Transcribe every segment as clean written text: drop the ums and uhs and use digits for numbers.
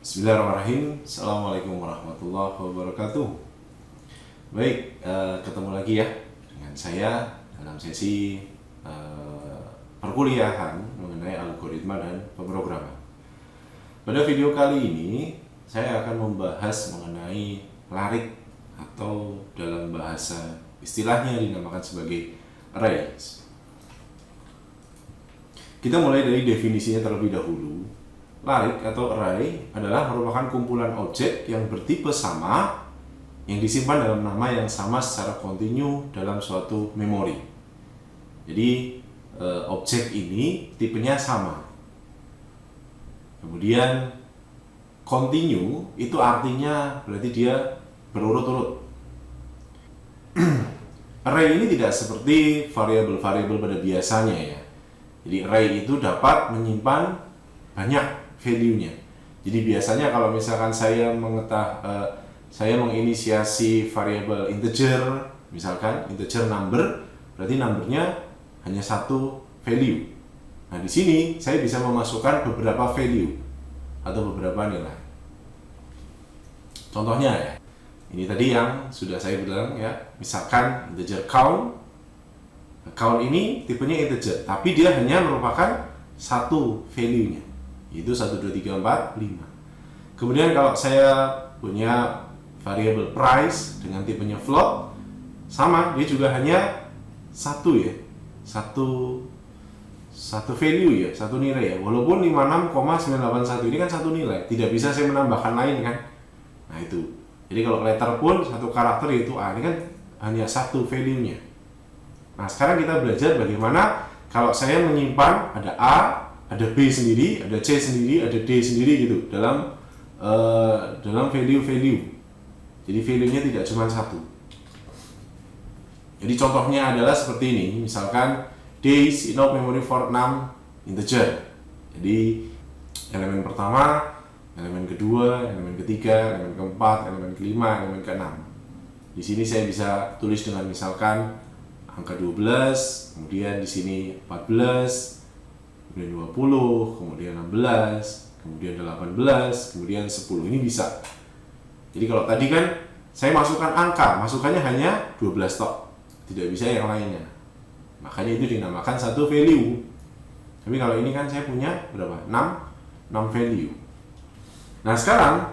Bismillahirrahmanirrahim. Assalamualaikum warahmatullahi wabarakatuh. Baik, ketemu lagi ya dengan saya dalam sesi perkuliahan mengenai algoritma dan pemrograman. Pada video kali ini saya akan membahas mengenai larik atau dalam bahasa istilahnya dinamakan sebagai arrays. Kita mulai dari definisinya terlebih dahulu. Larik atau array adalah merupakan kumpulan objek yang bertipe sama yang disimpan dalam nama yang sama secara kontinu dalam suatu memori. Jadi objek ini tipenya sama. Kemudian kontinu itu artinya berarti dia berurut-urut. Array ini tidak seperti variabel-variabel pada biasanya ya. Jadi array itu dapat menyimpan banyak value-nya. Jadi biasanya kalau misalkan saya menginisiasi variabel integer, misalkan integer number, berarti numbernya hanya satu value. Nah di sini saya bisa memasukkan beberapa value atau beberapa nilai. Contohnya ya, ini tadi yang sudah saya bilang ya, misalkan integer count. Count ini tipenya integer, tapi dia hanya merupakan satu value-nya, yaitu 1, 2, 3, 4, 5. Kemudian kalau saya punya variable price dengan tipenya float, sama, dia juga hanya satu ya, satu value ya, satu nilai ya. Walaupun 56,981 ini kan satu nilai, tidak bisa saya menambahkan lain kan. Nah itu. Jadi kalau letter pun satu karakter yaitu A, ini kan hanya satu value-nya. Nah sekarang kita belajar bagaimana kalau saya menyimpan ada A, ada B sendiri, ada C sendiri, ada D sendiri gitu dalam value-value. Jadi value-nya tidak cuma satu. Jadi contohnya adalah seperti ini, misalkan days enough memory for 6 integer. Jadi elemen pertama, elemen kedua, elemen ketiga, elemen keempat, elemen kelima, elemen keenam. Di sini saya bisa tulis dengan misalkan angka 12, kemudian di sini 14, kemudian 20, kemudian 16, kemudian 18, kemudian 10. Ini bisa. Jadi kalau tadi kan saya masukkan angka, masukannya hanya 12 tok. Tidak bisa yang lainnya. Makanya itu dinamakan satu value. Tapi kalau ini kan saya punya berapa? 6 value. Nah, sekarang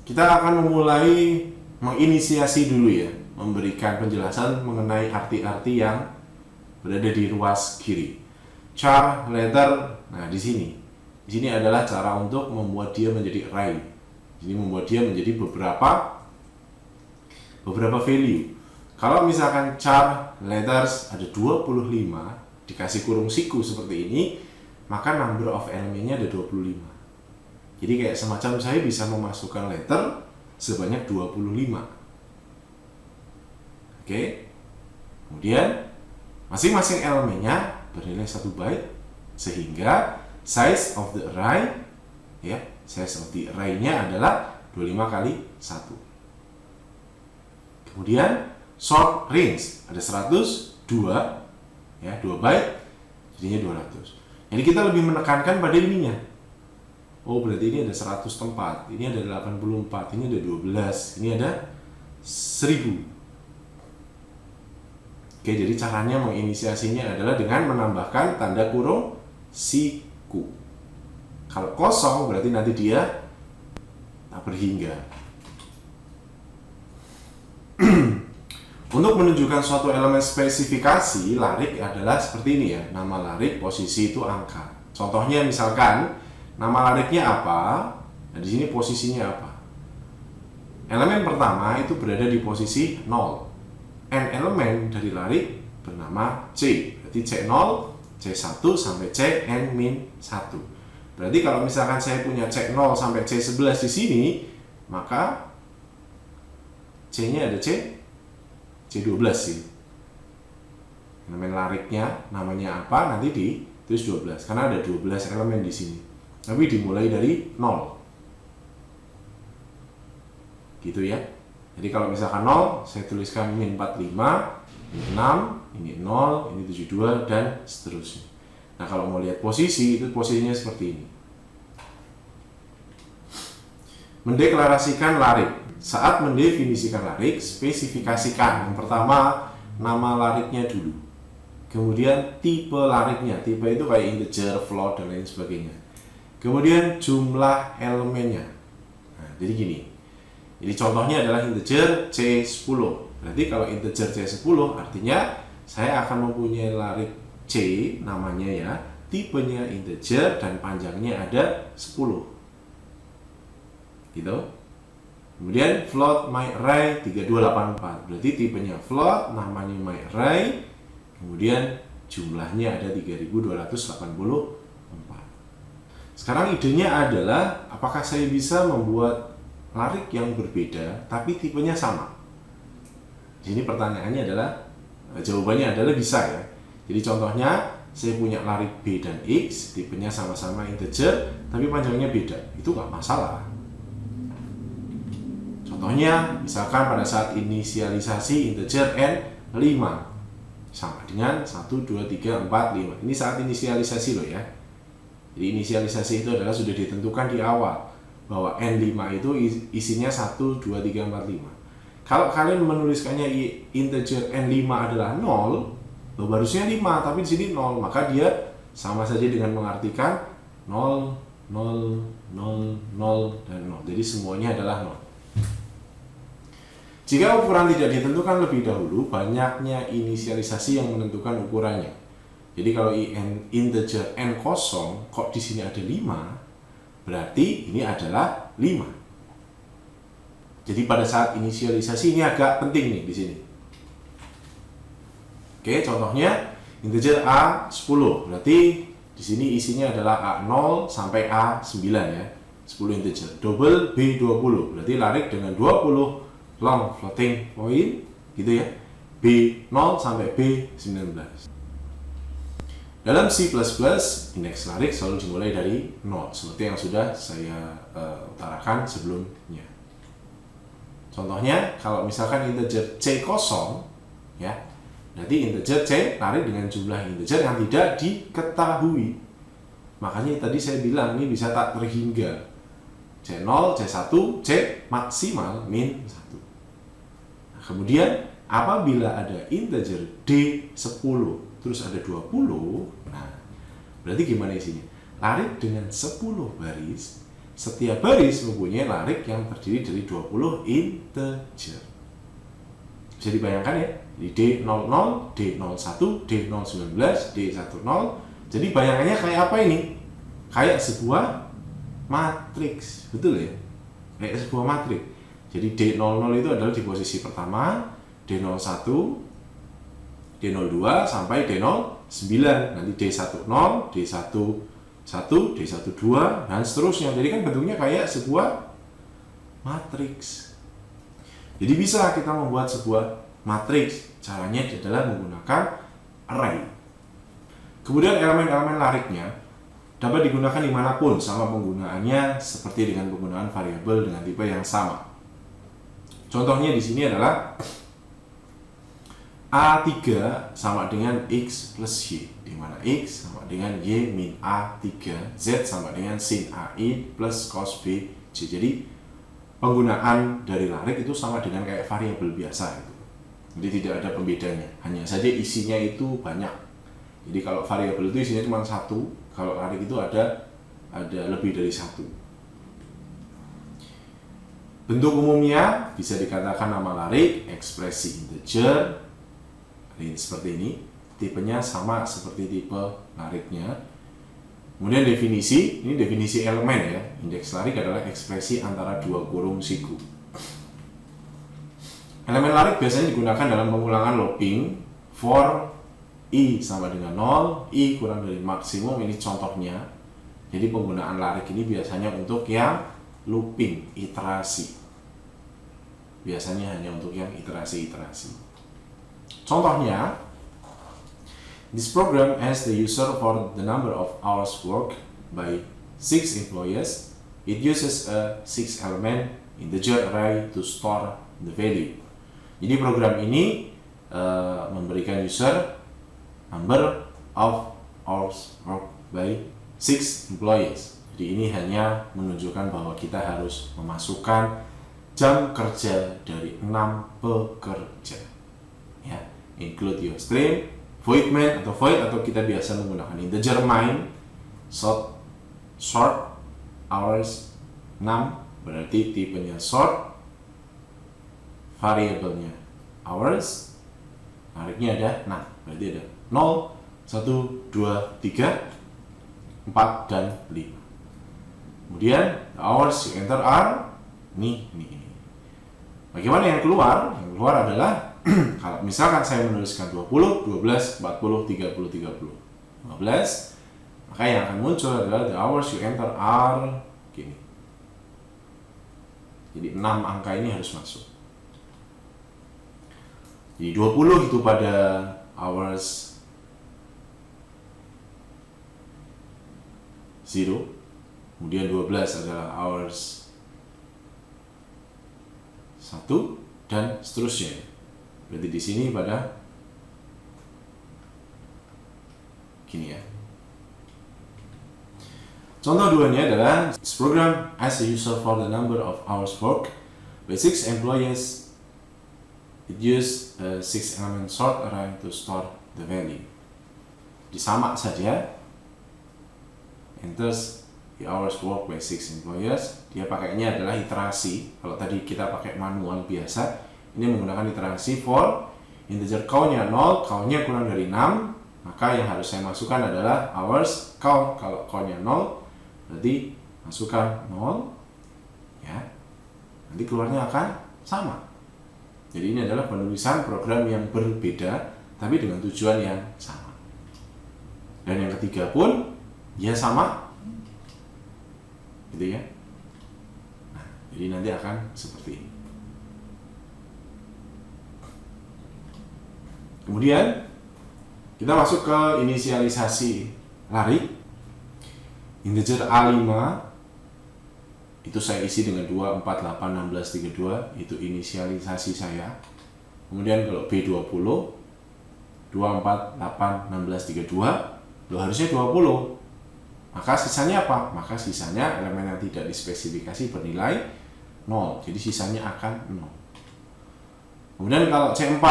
kita akan memulai menginisiasi dulu ya, memberikan penjelasan mengenai arti-arti yang berada di ruas kiri. Char, letter, nah di sini adalah cara untuk membuat dia menjadi array. Jadi membuat dia menjadi beberapa value. Kalau misalkan char, letters ada 25 dikasih kurung siku seperti ini, maka number of elemennya ada 25. Jadi kayak semacam saya bisa memasukkan letter sebanyak 25. Oke. Kemudian masing-masing elemennya bernilai 1 byte sehingga size of the array ya, size of the array-nya adalah 25 kali 1. Kemudian short range ada 102 ya, 2 byte jadinya 200. Jadi kita lebih menekankan pada ininya. Oh, berarti ini ada 100 tempat, ini ada 84, ini ada 12, ini ada 1000. Oke, jadi caranya menginisiasinya adalah dengan menambahkan tanda kurung siku. Kalau kosong berarti nanti dia tak berhingga. Untuk menunjukkan suatu elemen spesifikasi, larik adalah seperti ini ya. Nama larik, posisi itu angka. Contohnya misalkan nama lariknya apa? Nah, di sini posisinya apa? Elemen pertama itu berada di posisi 0. N elemen dari larik bernama C, berarti C0, C1 sampai Cn-1. Berarti kalau misalkan saya punya C0 sampai C11 di sini, maka C-nya ada C12 sih. Elemen lariknya namanya apa? Nanti ditulis 12 karena ada 12 elemen di sini. Tapi dimulai dari 0. Gitu ya. Jadi kalau misalkan 0, saya tuliskan min 45, ini 6, ini 0, ini 72, dan seterusnya. Nah kalau mau lihat posisi, itu posisinya seperti ini. Mendeklarasikan larik. Saat mendefinisikan larik, spesifikasikan. Yang pertama, nama lariknya dulu. Kemudian tipe lariknya. Tipe itu kayak integer, float, dan lain sebagainya. Kemudian jumlah elemennya. Nah, jadi gini. Jadi contohnya adalah integer C10. Berarti kalau integer C10 artinya saya akan mempunyai larik C namanya ya, tipenya integer dan panjangnya ada 10. Gitu. Kemudian float myArray 3284. Berarti tipenya float, namanya myArray, kemudian jumlahnya ada 3284. Sekarang idenya adalah apakah saya bisa membuat larik yang berbeda tapi tipenya sama? Jadi pertanyaannya adalah, jawabannya adalah bisa ya. Jadi contohnya saya punya larik B dan X, tipenya sama-sama integer tapi panjangnya beda, itu nggak masalah. Contohnya misalkan pada saat inisialisasi integer N 5 sama dengan 1, 2, 3, 4, 5. Ini saat inisialisasi loh ya. Jadi inisialisasi itu adalah sudah ditentukan di awal bahwa N5 itu isinya 1, 2, 3, 4, 5. Kalau kalian menuliskannya integer N5 adalah 0, harusnya 5, tapi di sini 0, maka dia sama saja dengan mengartikan 0, 0, 0, 0, dan 0. Jadi semuanya adalah 0. Jika ukuran tidak ditentukan lebih dahulu, banyaknya inisialisasi yang menentukan ukurannya. Jadi kalau integer n kosong kok di sini ada 5, berarti ini adalah 5. Jadi pada saat inisialisasi ini agak penting nih di sini. Oke, contohnya integer A10, berarti di sini isinya adalah A0 sampai A9 ya. 10 integer. Double B20, berarti larik dengan 20 long floating point gitu ya. B0 sampai B19. Dalam C++, indeks larik selalu dimulai dari 0, seperti yang sudah saya utarakan sebelumnya. Contohnya, kalau misalkan integer C kosong, ya, berarti integer C larik dengan jumlah integer yang tidak diketahui. Makanya tadi saya bilang ini bisa tak terhingga. C0, C1, C maksimal min 1. Nah, kemudian apabila ada integer D10 terus ada 20, nah berarti gimana isinya? Larik dengan 10 baris, setiap baris mempunyai larik yang terdiri dari 20 integer. Bisa dibayangkan ya, di D00, D01, D019, D10. Jadi bayangannya kayak apa ini? Kayak sebuah matriks, betul ya? Kayak sebuah matriks. Jadi D00 itu adalah di posisi pertama, D01, D02 sampai D09, nanti D10, D11, D12, dan seterusnya. Jadi kan bentuknya kayak sebuah matriks. Jadi bisa kita membuat sebuah matriks. Caranya adalah menggunakan array. Kemudian elemen-elemen lariknya dapat digunakan dimanapun sama penggunaannya seperti dengan penggunaan variabel dengan tipe yang sama. Contohnya di sini adalah A3 sama dengan X plus Y, di mana X sama dengan Y min A3, Z sama dengan sin AI plus cos B, J. Jadi penggunaan dari larik itu sama dengan kayak variabel biasa gitu. Jadi tidak ada pembedanya, hanya saja isinya itu banyak. Jadi kalau variabel itu isinya cuma satu, kalau larik itu ada lebih dari satu. Bentuk umumnya bisa dikatakan nama larik, ekspresi integer, ini seperti ini, tipenya sama seperti tipe lariknya. Kemudian definisi, ini definisi elemen ya. Indeks larik adalah ekspresi antara dua kurung siku. Elemen larik biasanya digunakan dalam pengulangan looping for I sama dengan 0, I kurang dari maksimum, ini contohnya. Jadi penggunaan larik ini biasanya untuk yang looping, iterasi. Biasanya hanya untuk yang iterasi-iterasi. Contohnya, this program asks the user for the number of hours worked by 6 employees. It uses a 6 element integer array to store the value. Jadi program ini memberikan user number of hours worked by 6 employees. Jadi ini hanya menunjukkan bahwa kita harus memasukkan jam kerja dari 6 pekerja. Ya, include your stream, void main atau void, atau kita biasa menggunakan integer main, short hours 6 berarti tipenya short, variabelnya hours, nariknya ada 6 berarti ada 0, 1, 2, 3, 4 dan 5. Kemudian the hours you enter are ini. Bagaimana yang keluar? Yang keluar adalah kalau misalkan saya menuliskan 20, 12, 40, 30, 30, 15, maka yang akan muncul adalah the hours you enter are gini. Jadi 6 angka ini harus masuk. Jadi 20 itu pada hours 0, kemudian 12 adalah hours 1 dan seterusnya. Berarti di sini pada gini ya. Contoh duanya adalah this program as a user for the number of hours work by 6 employees. It use a 6-element sort array to store the value. Jadi sama saja. Enters the hours work by 6 employees. Dia pakainya adalah iterasi. Kalau tadi kita pakai manual biasa, ini menggunakan iterasi for integer count-nya 0, count-nya kurang dari 6, maka yang harus saya masukkan adalah hours count. Kalau count-nya 0, berarti masukkan 0, ya. Nanti keluarnya akan sama. Jadi ini adalah penulisan program yang berbeda, tapi dengan tujuan yang sama. Dan yang ketiga pun, ya sama, gitu ya. Nah, jadi nanti akan seperti ini. Kemudian kita masuk ke inisialisasi lari. Integer A5 itu saya isi dengan 2, 4, 8, 16, 32, itu inisialisasi saya. Kemudian kalau B20 2, 4, 8, 16, 32, harusnya 20. Maka sisanya apa? Maka sisanya elemen yang tidak dispesifikasi bernilai 0. Jadi sisanya akan 0. Kemudian kalau C4,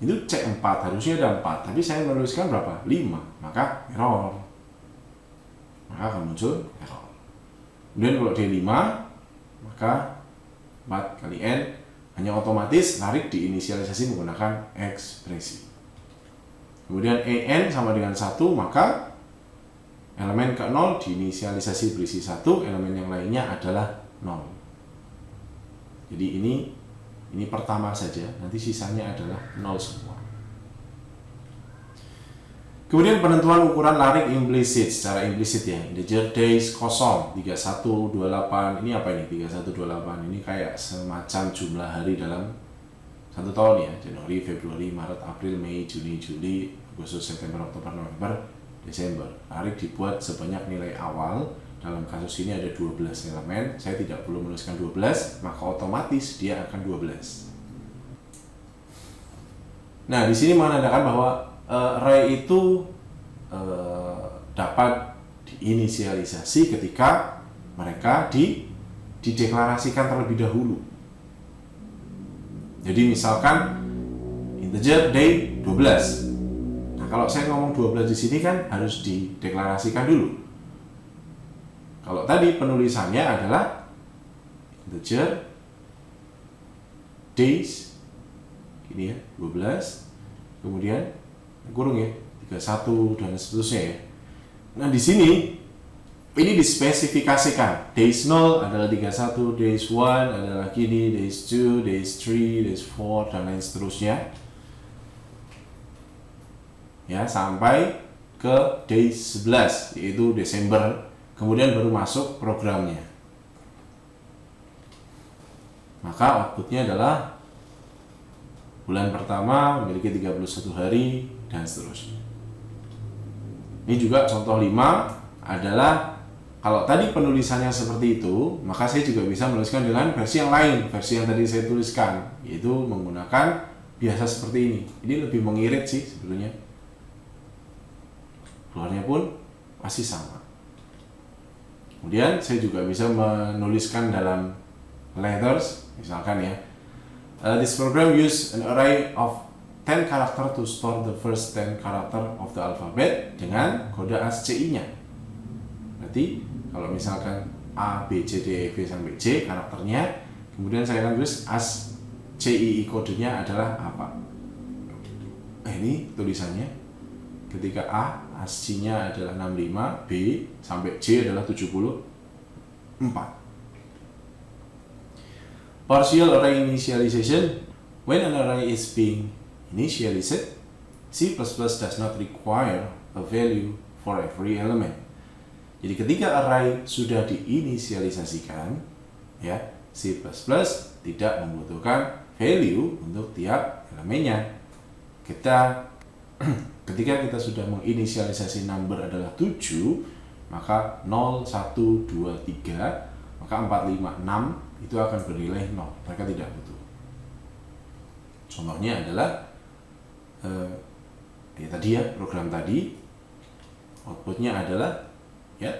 itu C4 harusnya ada 4, tapi saya menuliskan berapa? 5, maka error. Maka akan muncul error. Kemudian kalau D5, maka 4 kali N hanya otomatis narik diinisialisasi menggunakan ekspresi. Kemudian EN sama dengan 1, maka elemen ke-0 diinisialisasi berisi 1, elemen yang lainnya adalah 0. Jadi ini pertama saja, nanti sisanya adalah 0 semua. Kemudian penentuan ukuran larik implisit, secara implisit ya, integer days kosong 3128. Ini apa ini 3128? Ini kayak semacam jumlah hari dalam 1 tahun ya, Januari, Februari, Maret, April, Mei, Juni, Juli, Agustus, September, Oktober, November, Desember. Larik dibuat sebanyak nilai awal. Dalam kasus ini ada 12 elemen. Saya tidak perlu menuliskan 12, maka otomatis dia akan 12. Nah, di sini menandakan bahwa array itu dapat diinisialisasi ketika mereka dideklarasikan terlebih dahulu. Jadi misalkan integer day 12. Nah, kalau saya ngomong 12 di sini kan harus dideklarasikan dulu. Kalau tadi penulisannya adalah integer days ini ya, 12. Kemudian kurung ya, 31 dan seterusnya ya. Nah, di sini ini dispesifikasikan. Days 0 adalah 31, days 1 adalah gini, days 2, days 3, days 4 dan lain seterusnya. Ya, sampai ke days 11 yaitu Desember. Kemudian baru masuk programnya. Maka outputnya adalah bulan pertama memiliki 31 hari dan seterusnya. Ini juga contoh 5 adalah kalau tadi penulisannya seperti itu, maka saya juga bisa menuliskan dengan versi yang lain, versi yang tadi saya tuliskan, yaitu menggunakan biasa seperti ini. Ini lebih mengirit sih sebetulnya. Keluarnya pun pasti sama. Kemudian saya juga bisa menuliskan dalam letters, misalkan ya, this program use an array of 10 character to store the first 10 character of the alphabet dengan kode ASCII-nya. Berarti kalau misalkan A, B, C, D, E, F sampai C karakternya, kemudian saya akan tulis ASCII kodenya adalah apa. Ini tulisannya. Ketika A, ASCII-nya adalah 65, B sampai C adalah 74. Partial array initialization. When an array is being initialized, C++ does not require a value for every element. Jadi ketika array sudah diinisialisasikan, ya, C++ tidak membutuhkan value untuk tiap elemennya. Ketika kita sudah menginisialisasi number adalah 7, maka 0, 1, 2, 3, maka 4, 5, 6 itu akan bernilai 0. Mereka tidak butuh. Contohnya adalah ya tadi ya, program tadi outputnya adalah ya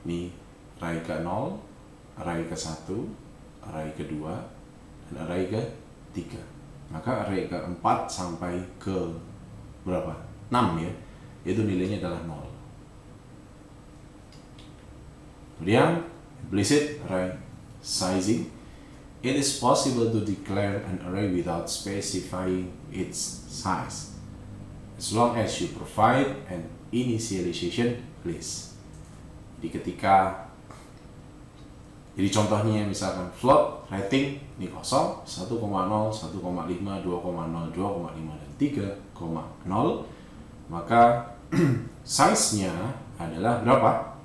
ini array ke 0, array ke 1, array ke-2, dan array ke-3. Maka array ke-4 sampai ke berapa? 6 ya, itu nilainya adalah 0. Kemudian implicit array sizing. It is possible to declare an array without specifying its size, as long as you provide an initialization list. Jadi contohnya misalkan float rating ini kosong, 1,0, 1,5, 2,0, 2,5, dan 3,0, maka size-nya adalah berapa?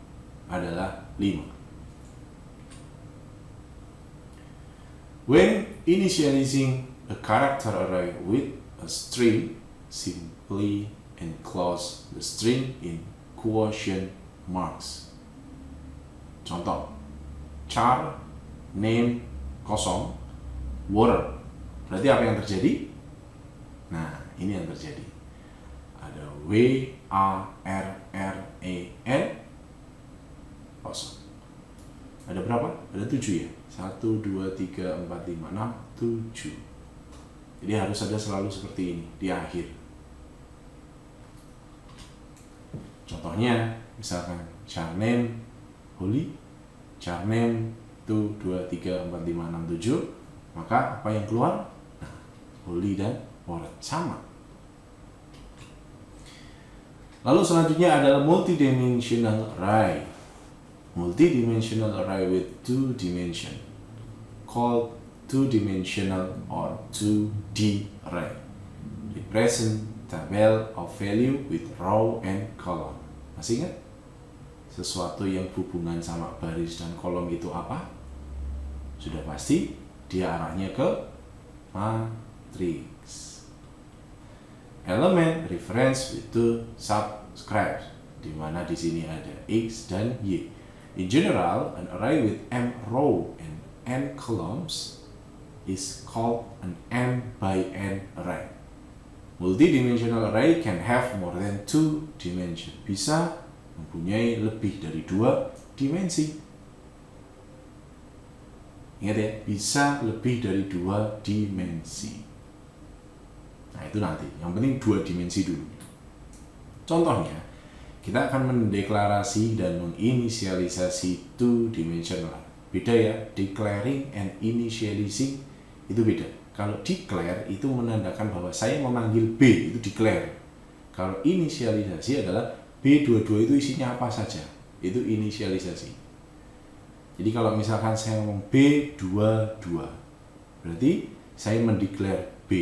Adalah 5. When initializing a character array with a string, simply enclose the string in quotient marks. Contoh, char name kosong, water. Berarti apa yang terjadi? Nah, ini yang terjadi. Ada WARRAN kosong. Ada berapa? Ada 7 ya? 1, 2, 3, 4, 5, 6, 7. Jadi harus ada selalu seperti ini di akhir. Contohnya, misalkan char name Holy, char name 1, 2, 3, 4, 5, 6, 7, maka apa yang keluar? Nah, Holy dan Warren sama. Lalu selanjutnya adalah multidimensional array. Multidimensional array with 2 dimension, called two-dimensional or 2D array. Represent table of value with row and column. Masih ingat? Sesuatu yang hubungan sama baris dan kolom itu apa? Sudah pasti dia arahnya ke matrix. Element reference with two subscribes, di mana di sini ada X dan Y. In general, an array with m row and n columns is called an m by n array. Multidimensional array can have more than 2 dimensions. Bisa mempunyai lebih dari 2 dimensi. Ingat ya, bisa lebih dari 2 dimensi. Nah, itu nanti. Yang penting 2 dimensi dulu. Contohnya, kita akan mendeklarasi dan menginisialisasi 2-dimensional. Beda ya, declaring and initializing itu beda. Kalau declare itu menandakan bahwa saya memanggil B, itu declare. Kalau inisialisasi adalah B22 itu isinya apa saja, itu inisialisasi. Jadi kalau misalkan saya ngomong B22, berarti saya mendeklar B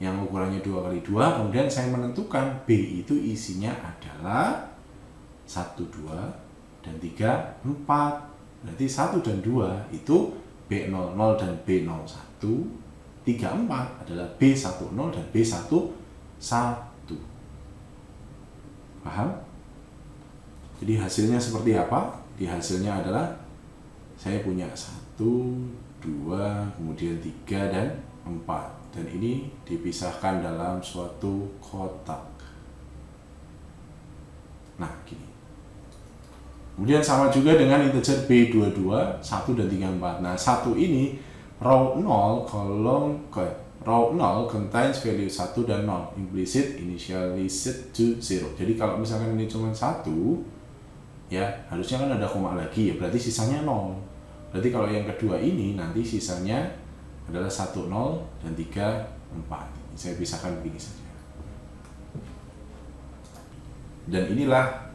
yang ukurannya 2x2, kemudian saya menentukan B itu isinya adalah 1, 2, dan 3, 4. Berarti 1 dan 2 itu B00 dan B01, 3, 4 adalah B10 dan B11. Paham? Jadi hasilnya seperti apa? Di hasilnya adalah saya punya 1, 2, kemudian 3 dan 4. Dan ini dipisahkan dalam suatu kotak. Nah, gini. Kemudian sama juga dengan integer B22, 1 dan 34. Nah, 1 ini row 0 row 0 contains value 1 dan 0, implicit initialized to 0. Jadi kalau misalkan ini cuma 1, ya harusnya kan ada koma lagi, ya berarti sisanya 0. Berarti kalau yang kedua ini nanti sisanya adalah 1, 0 dan 3, 4. Saya pisahkan begini saja. Dan inilah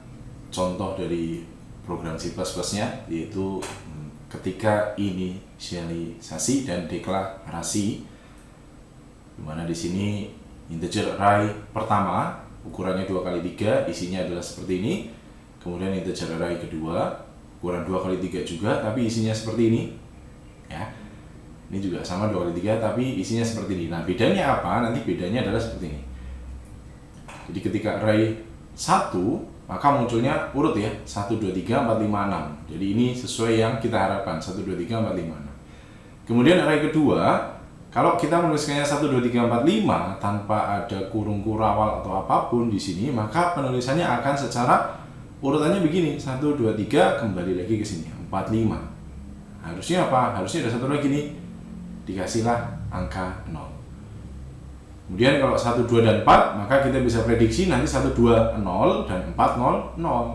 contoh dari program C++ nya, yaitu ketika inisialisasi dan deklarasi, dimana di sini integer array pertama ukurannya 2x3, isinya adalah seperti ini. Kemudian integer array kedua ukuran 2x3 juga, tapi isinya seperti ini, ya. Ini juga sama 2x3 tapi isinya seperti ini. Nah, bedanya apa? Nanti bedanya adalah seperti ini. Jadi ketika array 1, maka munculnya urut ya, 1, 2, 3, 4, 5, 6. Jadi ini sesuai yang kita harapkan, 1, 2, 3, 4, 5, 6. Kemudian array kedua, kalau kita menuliskannya 1, 2, 3, 4, 5 tanpa ada kurung kurawal atau apapun di sini, maka penulisannya akan secara urutannya begini, 1, 2, 3, kembali lagi ke sini, 4, 5. Harusnya apa? Harusnya ada satu lagi nih, dikasihlah angka 0. Kemudian kalau 1, 2, dan 4, maka kita bisa prediksi nanti 1, 2, 0, dan 4, 0, 0.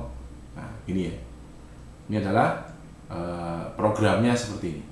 Nah, ini ya. Ini adalah programnya seperti ini.